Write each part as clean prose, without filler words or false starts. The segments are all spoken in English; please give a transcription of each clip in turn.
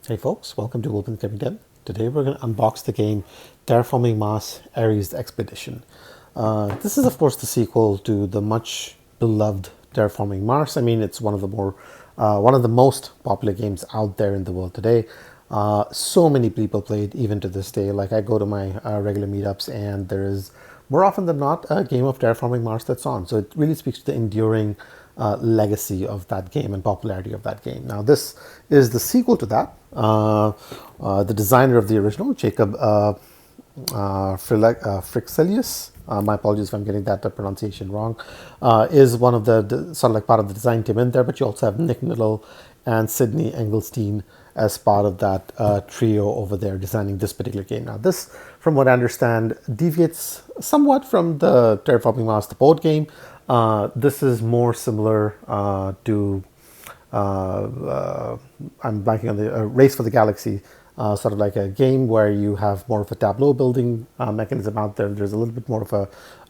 Hey folks, welcome to Open Gaming Den. Today we're going to unbox the game Terraforming Mars Ares Expedition. This is of course the sequel to the much beloved Terraforming Mars. I mean, it's one of the most popular games out there in the world today. So many people play it even to this day. Like, I go to my regular meetups and there is more often than not a game of Terraforming Mars that's on. So it really speaks to the enduring legacy of that game and popularity of that game. Now, this is the sequel to that. The designer of the original, Jacob Frixelius, my apologies if I'm getting that pronunciation wrong, is one of the sort of like part of the design team in there, but you also have Nick Niddle and Sydney Engelstein as part of that trio over there designing this particular game. Now, this, from what I understand, deviates somewhat from the Terraforming Mars, the board game. This is more similar to I'm blanking on the Race for the Galaxy, sort of like a game where you have more of a tableau building mechanism out there. There's a little bit more of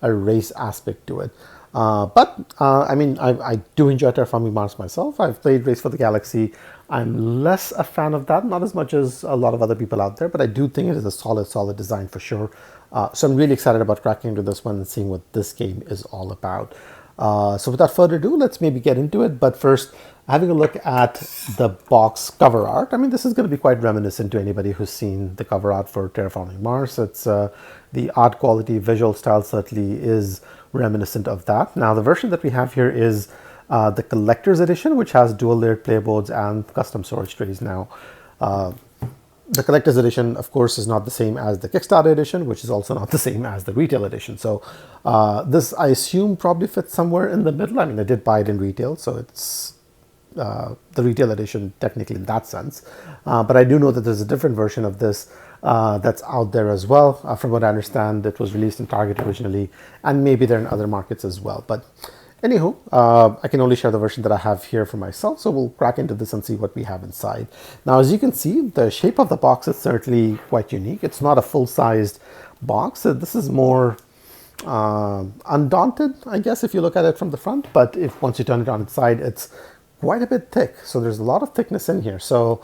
a race aspect to it. I mean, I do enjoy Terraforming Mars myself. I've played Race for the Galaxy. I'm less a fan of that, not as much as a lot of other people out there, but I do think it is a solid design for sure. So I'm really excited about cracking into this one and seeing what this game is all about. So without further ado, let's maybe get into it. But first, having a look at the box cover art. I mean, this is going to be quite reminiscent to anybody who's seen the cover art for Terraforming Mars. It's the art quality, visual style certainly is reminiscent of that. Now, the version that we have here is the collector's edition, which has dual layered playboards and custom storage trays. Now, the collector's edition, of course, is not the same as the Kickstarter edition, which is also not the same as the retail edition. So this, I assume, probably fits somewhere in the middle. I mean, I did buy it in retail, so it's the retail edition technically in that sense. But I do know that there's a different version of this that's out there as well. From what I understand, it was released in Target originally, and maybe they're in other markets as well. But anywho, I can only share the version that I have here for myself, so we'll crack into this and see what we have inside. Now, as you can see, the shape of the box is certainly quite unique. It's not a full-sized box. This is more undaunted, I guess, if you look at it from the front, but if once you turn it on its side, it's quite a bit thick. So there's a lot of thickness in here. So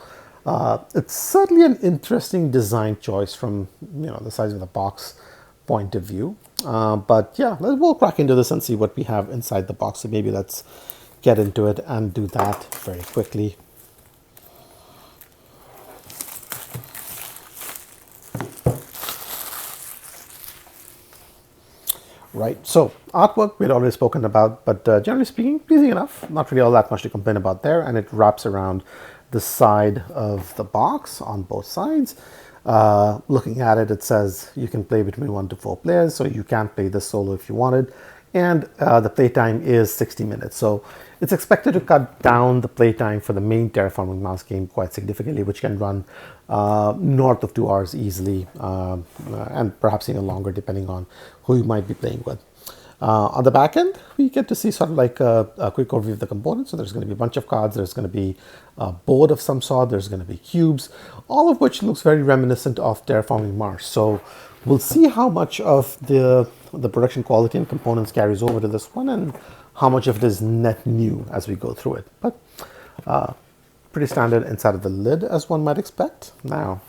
it's certainly an interesting design choice from the size of the box point of view. But yeah, we'll crack into this and see what we have inside the box. So maybe let's get into it and do that very quickly. Right, so artwork we'd already spoken about, but generally speaking, pleasing enough. Not really all that much to complain about there, and it wraps around the side of the box on both sides. Looking at it, it says you can play between 1 to 4 players, so you can play this solo if you wanted. And the playtime is 60 minutes. So it's expected to cut down the playtime for the main Terraforming Mars game quite significantly, which can run north of 2 hours easily, and perhaps even longer depending on who you might be playing with. On the back end, we get to see sort of like a quick overview of the components. So there's going to be a bunch of cards, there's going to be a board of some sort, there's going to be cubes, all of which looks very reminiscent of Terraforming Mars. So we'll see how much of the production quality and components carries over to this one and how much of it is net new as we go through it. But pretty standard inside of the lid, as one might expect. Now,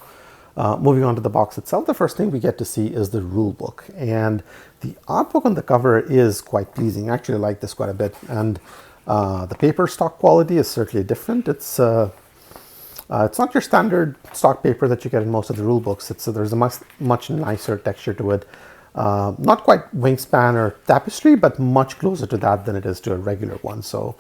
moving on to the box itself, the first thing we get to see is the rule book. And the artwork on the cover is quite pleasing. I actually like this quite a bit. And the paper stock quality is certainly different. It's not your standard stock paper that you get in most of the rule books. There's a much nicer texture to it. Not quite wingspan or tapestry, but much closer to that than it is to a regular one. So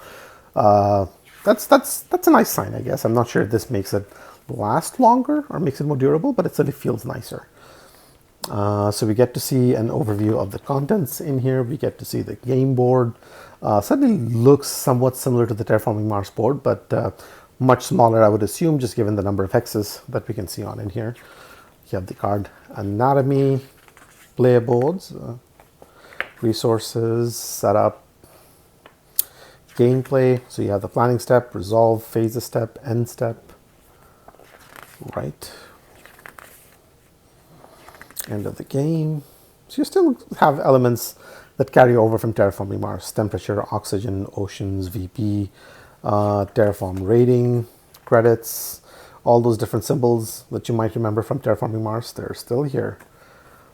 that's a nice sign, I guess. I'm not sure if this makes it last longer or makes it more durable, but it certainly feels nicer. So we get to see an overview of the contents in here. We get to see the game board. Certainly looks somewhat similar to the Terraforming Mars board, but much smaller, I would assume, just given the number of hexes that we can see on in here. You have the card anatomy, player boards, resources, setup, gameplay. So you have the planning step, resolve, phases step, end step, right, end of the game. So you still have elements that carry over from Terraforming Mars: temperature, oxygen, oceans, VP, terraform rating, credits, All those different symbols that you might remember from Terraforming Mars, they're still here.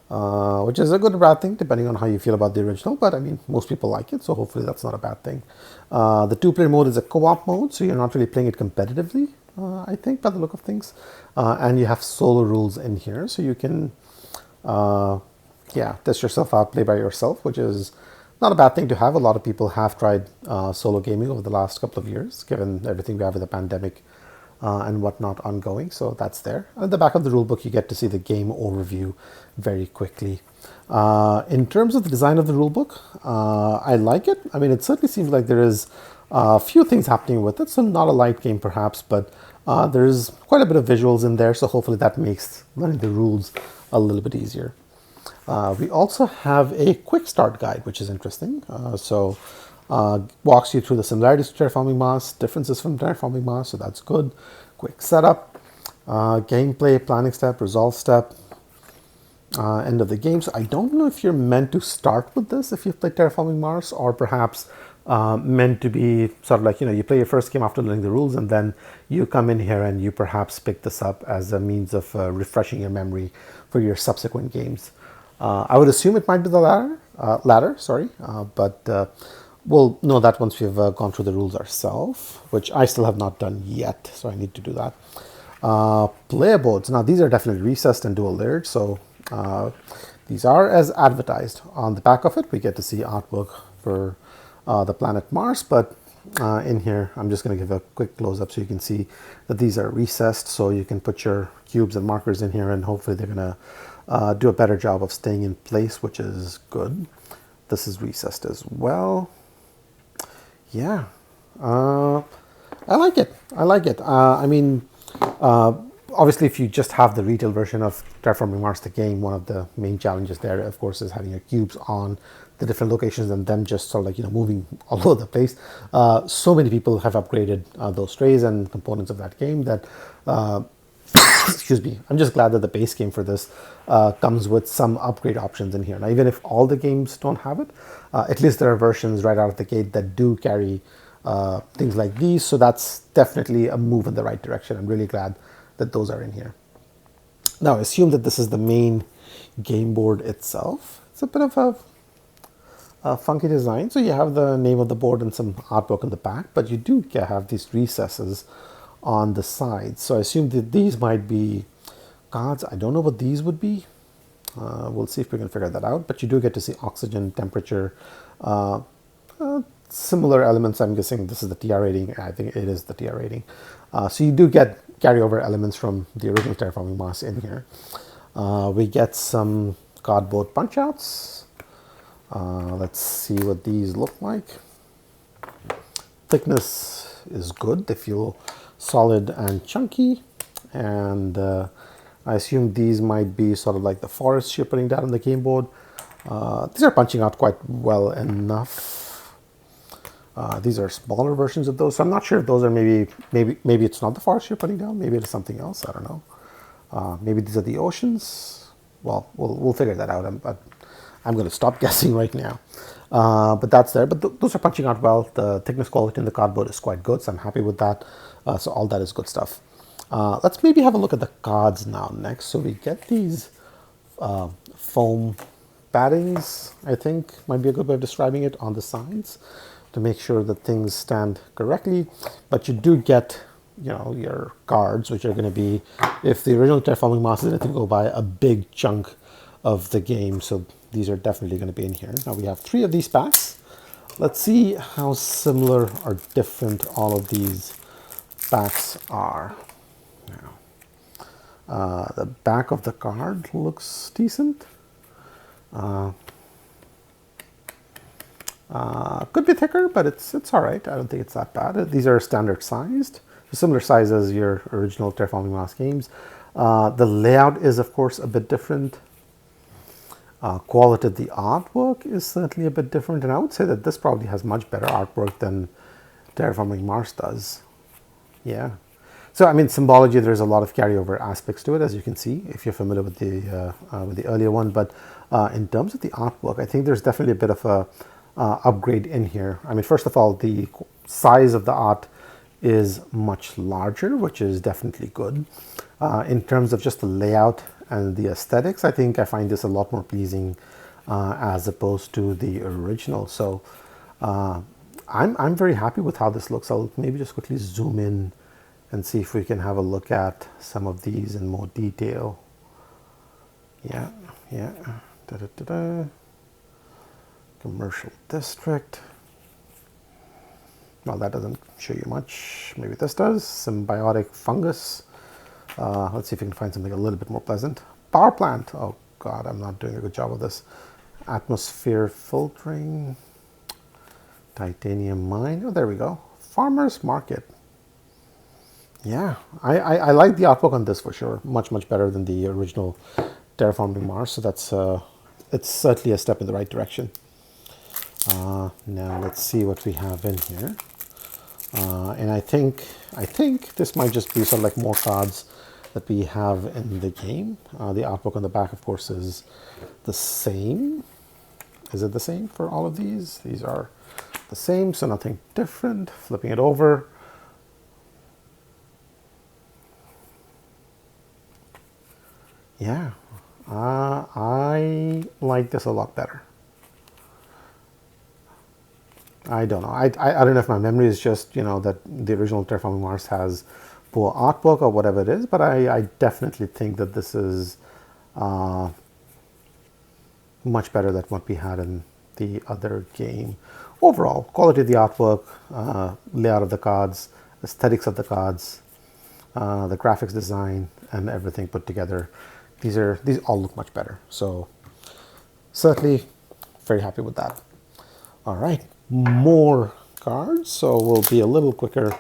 Which is a good or bad thing, depending on how you feel about the original. But I mean, most people like it, so hopefully that's not a bad thing. The two-player mode is a co-op mode, so you're not really playing it competitively, I think, by the look of things. And you have solo rules in here, so you can, test yourself out, play by yourself, which is not a bad thing to have. A lot of people have tried solo gaming over the last couple of years, given everything we have with the pandemic and whatnot ongoing. So that's there. At the back of the rulebook, you get to see the game overview very quickly. In terms of the design of the rulebook, I like it. I mean, it certainly seems like there is a few things happening with it. So not a light game perhaps, but there's quite a bit of visuals in there. So hopefully that makes learning the rules a little bit easier. We also have a quick start guide, which is interesting. Walks you through the similarities to Terraforming Mars, differences from Terraforming Mars, so that's good. Quick setup, gameplay, planning step, resolve step, end of the game. So I don't know if you're meant to start with this if you've played Terraforming Mars, or perhaps meant to be sort of like, you play your first game after learning the rules, and then you come in here and you perhaps pick this up as a means of refreshing your memory for your subsequent games. I would assume it might be the latter, but we'll know that once we've gone through the rules ourselves, which I still have not done yet, so I need to do that. Player boards. Now, these are definitely recessed and dual layered, so these are as advertised. On the back of it, we get to see artwork for the planet Mars, but in here, I'm just going to give a quick close-up so you can see that these are recessed, so you can put your cubes and markers in here, and hopefully they're going to do a better job of staying in place, which is good. This is recessed as well. Yeah, I like it. Obviously, if you just have the retail version of Terraforming Mars, the game, one of the main challenges there, of course, is having your cubes on the different locations and them just sort of like, moving all over the place. So many people have upgraded those trays and components of that game that, excuse me, I'm just glad that the base game for this comes with some upgrade options in here. Now, even if all the games don't have it, at least there are versions right out of the gate that do carry things like these. So that's definitely a move in the right direction. I'm really glad that those are in here. Now, assume that this is the main game board itself. It's a bit of a funky design. So you have the name of the board and some artwork in the back, but you do have these recesses on the sides. So I assume that these might be cards. I don't know what these would be. We'll see if we can figure that out. But you do get to see oxygen, temperature, similar elements. I'm guessing this is the TR rating. I think it is the TR rating. So you do get carryover elements from the original Terraforming Mars in here. We get some cardboard punch outs. Let's see what these look like. Thickness is good. They feel solid and chunky, and I assume these might be sort of like the forests you're putting down on the game board. These are punching out quite well enough. These are smaller versions of those, so I'm not sure if those are maybe it's not the forest you're putting down. Maybe it's something else. I don't know. Maybe these are the oceans. Well, we'll figure that out. I'm going to stop guessing right now. But that's there. But those are punching out well. The thickness quality in the cardboard is quite good, so I'm happy with that. So all that is good stuff. Let's maybe have a look at the cards now next. So we get these foam paddings, I think might be a good way of describing it, on the sides to make sure that things stand correctly. But you do get, your cards, which are going to be, if the original Terraforming Mars is anything to go by, a big chunk of the game. So these are definitely going to be in here. Now we have 3 of these packs. Let's see how similar or different all of these packs are. Now, the back of the card looks decent. Could be thicker, but it's all right. I don't think it's that bad. These are standard sized, similar size as your original Terraforming Mars games. The layout is, of course, a bit different. Quality of the artwork is certainly a bit different, and I would say that this probably has much better artwork than Terraforming Mars does. Yeah. So, I mean, symbology, there's a lot of carryover aspects to it, as you can see, if you're familiar with the earlier one. But in terms of the artwork, I think there's definitely a bit of a upgrade in here. I mean, first of all, the size of the art is much larger, which is definitely good. In terms of just the layout and the aesthetics, I think I find this a lot more pleasing as opposed to the original. So I'm very happy with how this looks. I'll maybe just quickly zoom in and see if we can have a look at some of these in more detail. Yeah. Da-da-da-da. Commercial district. Well, that doesn't show you much. Maybe this does. Symbiotic fungus. Let's see if we can find something a little bit more pleasant. Power plant. Oh God, I'm not doing a good job of this. Atmosphere filtering. Titanium mine. Oh, there we go. Farmer's market. Yeah, I like the artwork on this for sure. Much better than the original Terraforming Mars. So that's it's certainly a step in the right direction. Now let's see what we have in here. And I think this might just be sort of like more cards that we have in the game. The artwork on the back, of course, is the same. Is it the same for all of these? These are the same, so nothing different. Flipping it over. Yeah, I like this a lot better. I don't know. I don't know if my memory is just, that the original Terraforming Mars has poor artwork or whatever it is, but I definitely think that this is much better than what we had in the other game. Overall, quality of the artwork, layout of the cards, aesthetics of the cards, the graphics design, and everything put together. These all look much better. So certainly very happy with that. All right, more cards. So we'll be a little quicker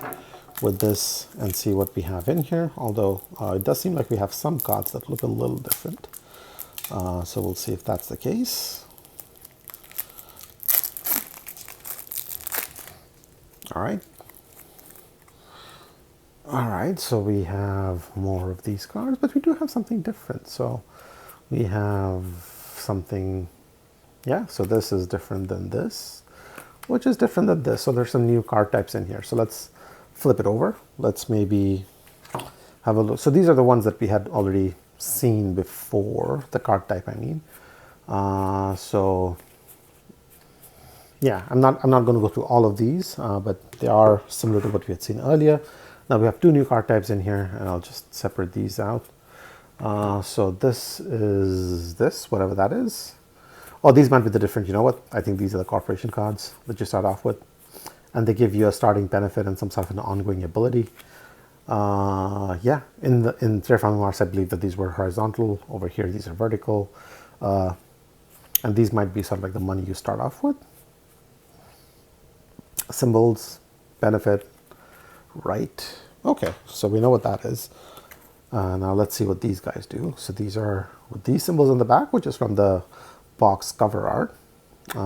with this and see what we have in here. Although it does seem like we have some cards that look a little different. So we'll see if that's the case. All right. All right, so we have more of these cards, but we do have something different. So we have something, yeah, so this is different than this, which is different than this. So there's some new card types in here. So let's flip it over. Let's maybe have a look. So these are the ones that we had already seen before, the card type, I mean. So yeah, I'm not going to go through all of these, but they are similar to what we had seen earlier. Now we have two new card types in here, and I'll just separate these out. So this is this, whatever that is. Oh, these might be the different, you know what? I think these are the corporation cards that you start off with. And they give you a starting benefit and some sort of an ongoing ability. Yeah, in Terraforming Mars, I believe that these were horizontal. Over here, these are vertical. And these might be sort of like the money you start off with. Symbols, benefit, right. Okay, so we know what that is. Now let's see what these guys do. So these are with these symbols on the back, which is from the box cover art.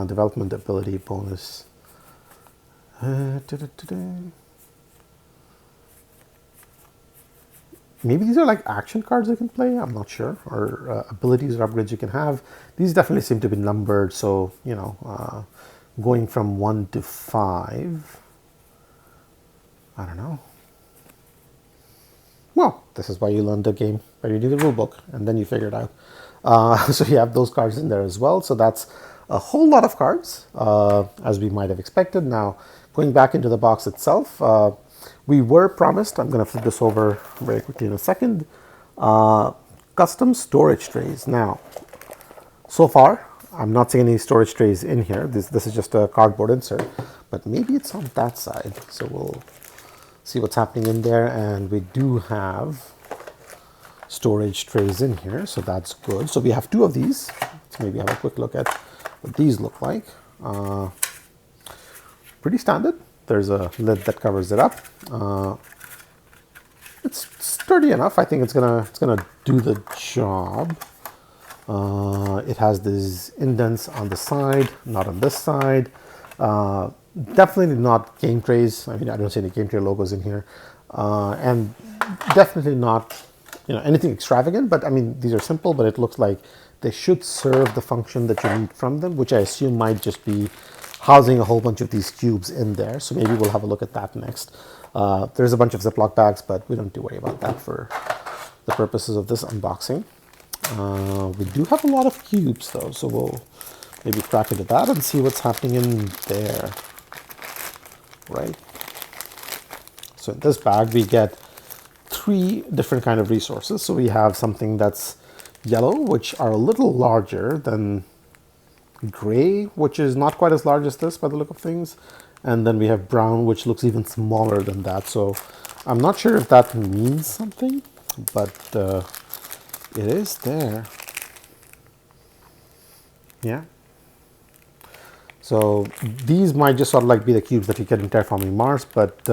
Development ability bonus. Maybe these are like action cards you can play, I'm not sure, or abilities or upgrades you can have. These definitely seem to be numbered, so, going from 1 to 5, I don't know. Well, this is why you learn the game, by reading the rule book, and then you figure it out. So you have those cards in there as well, so that's a whole lot of cards, as we might have expected. Now, going back into the box itself, we were promised, I'm going to flip this over very quickly in a second, custom storage trays. Now, so far, I'm not seeing any storage trays in here. This is just a cardboard insert, but maybe it's on that side. So we'll see what's happening in there, and we do have storage trays in here, so that's good. So we have two of these. Let's maybe have a quick look at what these look like. Pretty standard. There's a lid that covers it up. It's sturdy enough. I think it's gonna do the job. It has these indents on the side, not on this side. Definitely not game trays. I mean, I don't see any game tray logos in here, and definitely not, anything extravagant. But I mean, these are simple, but it looks like they should serve the function that you need from them, which I assume might just be housing a whole bunch of these cubes in there. So maybe we'll have a look at that next. There's a bunch of Ziploc bags, but we don't need to worry about that for the purposes of this unboxing. We do have a lot of cubes though, so we'll maybe crack into that and see what's happening in there, right? So in this bag, we get 3 different kind of resources. So we have something that's yellow, which are a little larger than gray, which is not quite as large as this by the look of things. And then we have brown, which looks even smaller than that. So I'm not sure if that means something, but it is there. Yeah. So these might just sort of like be the cubes that you get in Terraforming Mars, but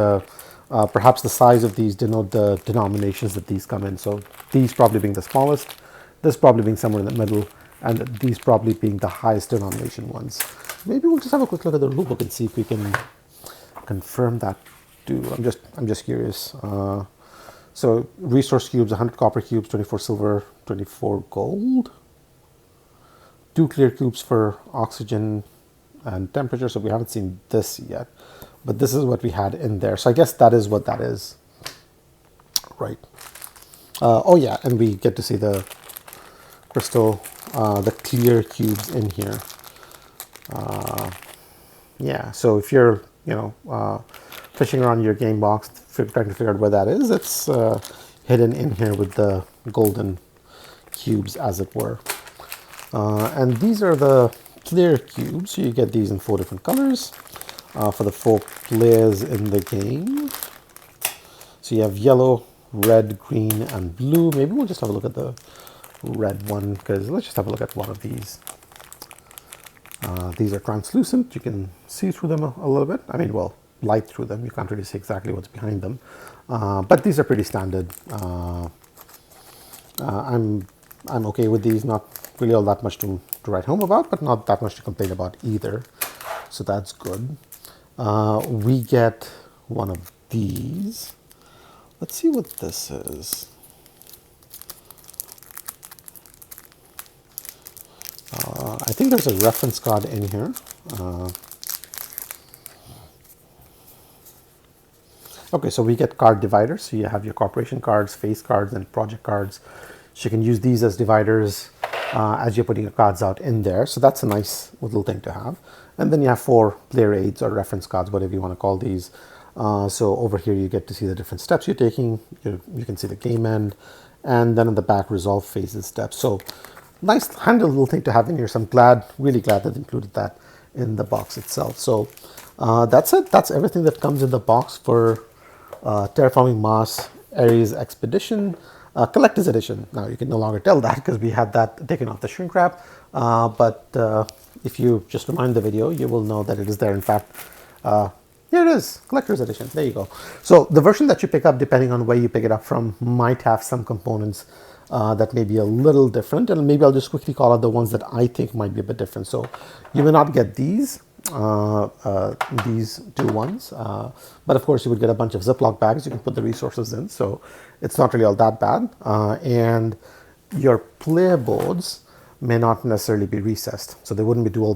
perhaps the size of these denote the denominations that these come in. So these probably being the smallest, this probably being somewhere in the middle, and these probably being the highest denomination ones. Maybe we'll just have a quick look at the rulebook and see if we can confirm that too. I'm just curious. So resource cubes, 100 copper cubes, 24 silver, 24 gold. 2 clear cubes for oxygen and temperature. So we haven't seen this yet, but this is what we had in there. So I guess that is what that is, right? Oh yeah, and we get to see the crystal, the clear cubes in here. Yeah, so if you're, fishing around your game box, trying to figure out where that is, it's hidden in here with the golden cubes, as it were. And these are the clear cubes. So you get these in 4 different colors for the 4 players in the game. So you have yellow, red, green, and blue. Maybe we'll just have a look at the red one, because let's just have a look at one of these. These are translucent. You can see through them a little bit. I mean, well, light through them. You can't really see exactly what's behind them. But these are pretty standard. I'm okay with these. Not really all that much to write home about, but not that much to complain about either. So that's good. We get one of these. Let's see what this is. I think there's a reference card in here. Okay, so we get card dividers. So you have your corporation cards, face cards, and project cards. So you can use these as dividers as you're putting your cards out in there. So that's a nice little thing to have. And then you have 4 player aids or reference cards, whatever you want to call these. So over here you get to see the different steps you're taking. You can see the game end, and then in the back, resolve phases steps. So nice handy little thing to have in here. So I'm really glad that they included that in the box itself. So that's it. That's everything that comes in the box for Terraforming Mars Ares Expedition Collector's Edition. Now you can no longer tell that because we had that taken off the shrink wrap. But if you just rewind the video, you will know that it is there. In fact, here it is, Collector's Edition. There you go. So the version that you pick up, depending on where you pick it up from, might have some components that may be a little different, and maybe I'll just quickly call out the ones that I think might be a bit different. So you may not get these 2 ones, but of course you would get a bunch of Ziploc bags you can put the resources in, so it's not really all that bad. And your player boards may not necessarily be recessed, so they wouldn't be dual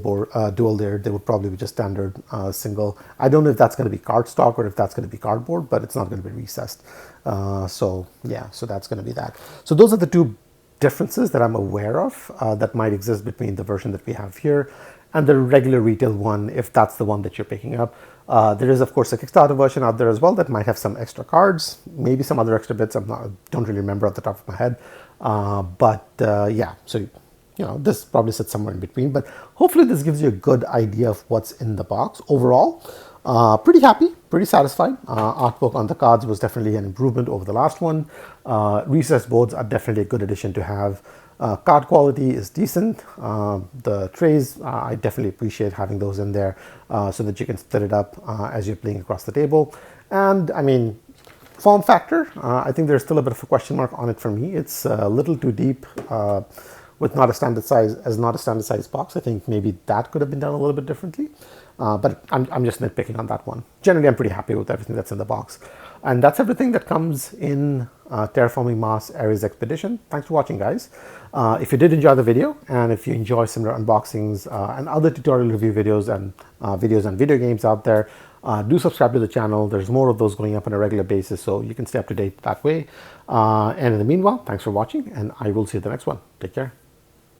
layered. They would probably be just standard single. I don't know if that's going to be cardstock or if that's going to be cardboard, but it's not going to be recessed. So yeah, so that's going to be that. So those are the 2 differences that I'm aware of that might exist between the version that we have here and the regular retail one, if that's the one that you're picking up. There is, of course, a Kickstarter version out there as well that might have some extra cards, maybe some other extra bits. Don't really remember off the top of my head. Yeah, so this probably sits somewhere in between, but hopefully this gives you a good idea of what's in the box. Overall, pretty happy, pretty satisfied. Artwork on the cards was definitely an improvement over the last one. Recessed boards are definitely a good addition to have. Card quality is decent. The trays, I definitely appreciate having those in there so that you can split it up as you're playing across the table. And I mean, form factor, I think there's still a bit of a question mark on it for me. It's a little too deep with not a standard size box. I think maybe that could have been done a little bit differently. but I'm just nitpicking on that one. Generally, I'm pretty happy with everything that's in the box. And that's everything that comes in Terraforming Mars Ares Expedition. Thanks for watching, guys. If you did enjoy the video, and if you enjoy similar unboxings and other tutorial review videos and videos on video games out there, do subscribe to the channel. There's more of those going up on a regular basis, so you can stay up to date that way. And in the meanwhile, thanks for watching, and I will see you in the next one. Take care.